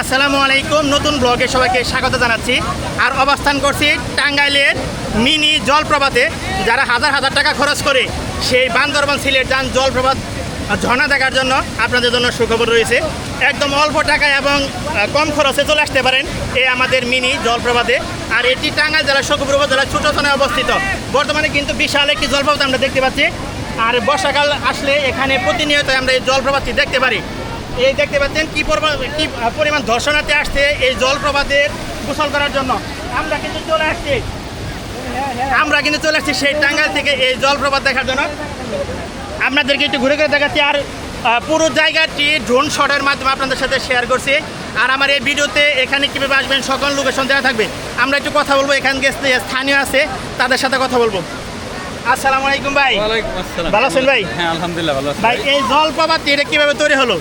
আসসালামু আলাইকুম, নতুন ব্লগে সবাইকে স্বাগত জানাচ্ছি। আর অবস্থান করছি টাঙ্গাইলের মিনি জলপ্রপাতে। যারা হাজার হাজার টাকা খরচ করে সেই বান্দরবান সিলেট যান জলপ্রপাত ঝর্ণা দেখার জন্য, আপনাদের জন্য সুখবর রয়েছে। একদম অল্প টাকায় এবং কম খরচে চলে আসতে পারেন এই আমাদের মিনি জলপ্রপাতে। আর এটি টাঙ্গাইল জেলার শোকপুর উপজেলার ছোট থানায় অবস্থিত। বর্তমানে কিন্তু বিশাল একটি জলপ্রপাত আমরা দেখতে পাচ্ছি। আর বর্ষাকাল আসলে এখানে প্রতিনিয়ত আমরা এই জলপ্রপাতটি দেখতে পারি। এই দেখতে পাচ্ছেন কি পরিমাণ দর্শনার্থী আসছে এই জলপ্রপাতের গোসল করার জন্য। আমরা কিন্তু চলে আসছি সেই টাঙ্গাইল থেকে এই জলপ্রপাত দেখার জন্য। আপনাদেরকে একটু ঘুরে ঘুরে দেখাচ্ছি। আর পুরো জায়গাটি ড্রোন শটের মাধ্যমে আপনাদের সাথে শেয়ার করছি। আর আমার এই ভিডিওতে এখানে কীভাবে আসবেন সকল লোকেশন দেওয়া থাকবে। আমরা একটু কথা বলবো, এখানে স্থানীয় আছে তাদের সাথে কথা বলবো। আসসালামু আলাইকুম ভাই। ওয়ালাইকুম আসসালাম। ভালো আছেন ভাই? হ্যাঁ, আলহামদুলিল্লাহ ভালো আছি ভাই। এই জলপ্রপাতটি এটা কীভাবে তৈরি হলো?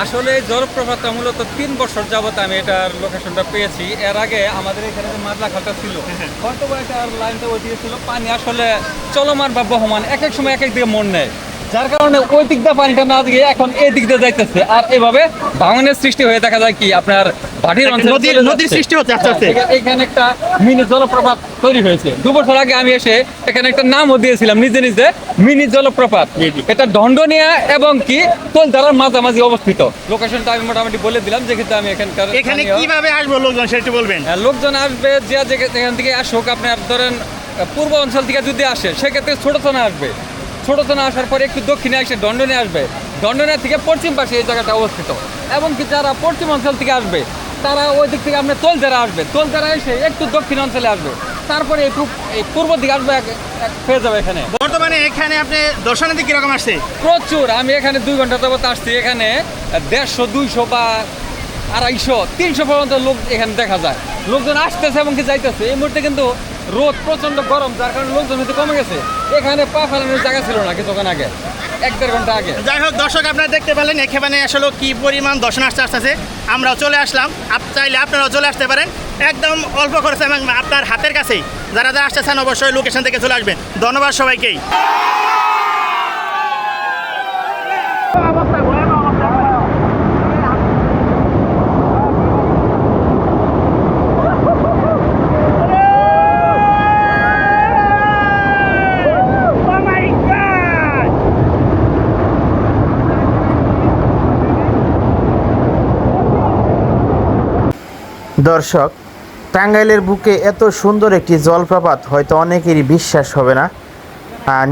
আসলে এই জলপ্রপাতটা মূলত 3 বছর যাবত আমি এটার লোকেশনটা পেয়েছি। এর আগে আমাদের এখানে যে মাদলা খালটা ছিল, হয়তো এটার লাইনটা ওই দিকে ছিল, পানি আসলে চলমান বা বহমান, এক এক সময় এক এক দিকে মন নেয়, যার কারণে ওই দিক দিয়ে পানিটা না দিয়ে এখন এই দিক দিয়ে যাইতেছে। আর এভাবে ভাঙনের সৃষ্টি হয়ে দেখা যায় কি আপনার ভাটির অঞ্চলে নদীর সৃষ্টি হচ্ছে আস্তে আস্তে। এখানে একটা মিনি জলপ্রপাত তৈরি হয়েছে। 2 বছর আগে আমি এসে এখানে একটা নামও দিয়েছিলাম নিজে নিজে, মিনি জলপ্রপাত। এটা দণ্ডনিয়া এবং কি তোলধারার মাঝামাঝি অবস্থিত। লোকেশনটা আমি মোটামুটি বলে দিলাম, যেহেতু আমি এখানে কিভাবে আসবো লোকজন সেটা বলবেন। লোকজন আসবে যে এখান থেকে আসুক, আপনার ধরেন পূর্ব অঞ্চল থেকে যদি আসে সেক্ষেত্রে ছোট থানা আসবে, ছোট থানা আসার পরে একটু দক্ষিণে এসে দণ্ডনিয়া আসবে, দণ্ডনিয়া থেকে পশ্চিম পাশে এই জায়গাটা অবস্থিত। এবং কি যারা পশ্চিম অঞ্চল থেকে আসবে তারা ওই দিক থেকে আপনার তোলধারা আসবে, তোলধারা এসে একটু দক্ষিণ অঞ্চলে আসবে, তারপরে এই পূর্ব দিকে আসবে, হয়ে যাবে। এখানে বর্তমানে এখানে আপনি দর্শনার্থী কিরকম আসছে? প্রচুর। আমি এখানে 2 ঘন্টা যাবত আসছি। এখানে 150, 200 বা 250, 300 পর্যন্ত লোক এখানে দেখা যায়। লোকজন আসতেছে এবং কি যাইতেছে। এই মুহূর্তে কিন্তু রোদ প্রচন্ড গরম, যার কারণে লোকজন হয়তো কমে গেছে। এখানে পা ফেলানোর জায়গা ছিল না কিছুক্ষণ আগে, 1-1.5 ঘন্টা আগে। যাই হোক দর্শক, আপনারা দেখতে পেলেন এখানে আসলে কি পরিমাণ দর্শনার্থী আসতেছে। আমরাও চলে আসলাম, চাইলে আপনারাও চলে আসতে পারেন একদম অল্প খরচে এবং আপনার হাতের কাছেই। যারা যারা আসতেছেন অবশ্যই লোকেশন থেকে চলে আসবেন। ধন্যবাদ সবাইকেই। দর্শক, টাঙ্গাইলের বুকে এত সুন্দর একটি জলপ্রপাত হয়তো অনেকেরই বিশ্বাস হবে না।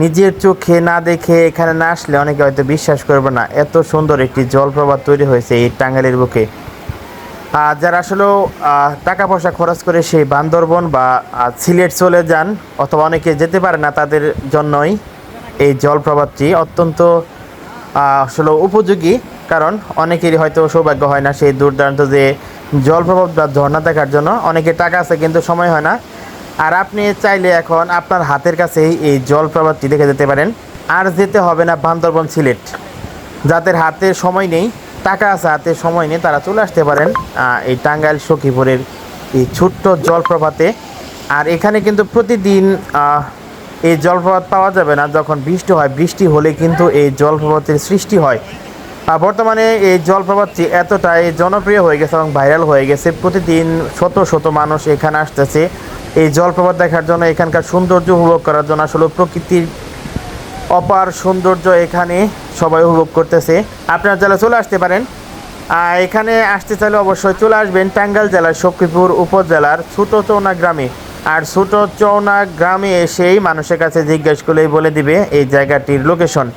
নিজের চোখে না দেখে এখানে না আসলে অনেকে হয়তো বিশ্বাস করবে না এত সুন্দর একটি জলপ্রপাত তৈরি হয়েছে এই টাঙ্গাইলের বুকে। যারা আসলে টাকা পয়সা খরচ করে সেই বান্দরবন বা সিলেট চলে যান অথবা অনেকে যেতে পারে না, তাদের জন্যই এই জলপ্রপাতটি অত্যন্ত আসলে উপযোগী। কারণ অনেকেরই হয়তো সৌভাগ্য হয় না সেই দুর্দান্ত যে জলপ্রপাত বা ঝর্ণা দেখার জন্য। অনেকের টাকা আছে কিন্তু সময় হয় না। আর আপনি চাইলে এখন আপনার হাতের কাছেই এই জলপ্রপাতটি দেখে যেতে পারেন। আর যেতে হবে না বান্দরবন সিলেট। যাদের হাতে সময় নেই, টাকা আছে হাতে সময় নেই, তারা চলে আসতে পারেন এই টাঙ্গাইল সখীপুরের এই ছোট্ট জলপ্রপাতে। আর এখানে কিন্তু প্রতিদিন এই জলপ্রপাত পাওয়া যাবে না। যখন বৃষ্টি হয়, বৃষ্টি হলে কিন্তু এই জলপ্রপাতের সৃষ্টি হয়। বর্তমানে এই জলপ্রপাতটি এতটাই জনপ্রিয় হয়ে গেছে এবং ভাইরাল হয়ে গেছে। প্রতিদিন শত শত মানুষ এখানে আসতেছে এই জলপ্রপাত দেখার জন্য, এখানকার সৌন্দর্য উপভোগ করার জন্য। আসলে প্রকৃতির অপার সৌন্দর্য এখানে সবাই উপভোগ করতেছে। আপনারা জেলা চলে আসতে পারেন। এখানে আসতে চাইলে অবশ্যই চলে আসবেন টাঙ্গাইল জেলার সখীপুর উপজেলার ছোট চৌনা গ্রামে। আর ছোট চৌনা গ্রামে এসেই মানুষের কাছে জিজ্ঞেস করলেই বলে দিবে এই জায়গাটির লোকেশন।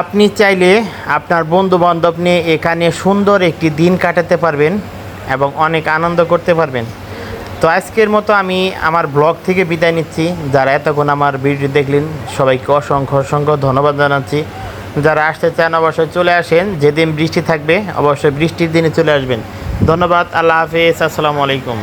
আপনি চাইলে আপনার বন্ধু বান্ধব নিয়ে এখানে সুন্দর একটি দিন কাটাতে পারবেন এবং অনেক আনন্দ করতে পারবেন। তো আজকের মতো আমি আমার ব্লগ থেকে বিদায় নিচ্ছি। যারা এতক্ষণ আমার ভিডিও দেখলেন সবাইকে অসংখ্য অসংখ্য ধন্যবাদ জানাচ্ছি। যারা আসতে চান অবশ্যই চলে আসেন। যেদিন বৃষ্টি থাকবে অবশ্যই বৃষ্টির দিনে চলে আসবেন। ধন্যবাদ। আল্লাহ হাফেজ। আসসালামু আলাইকুম।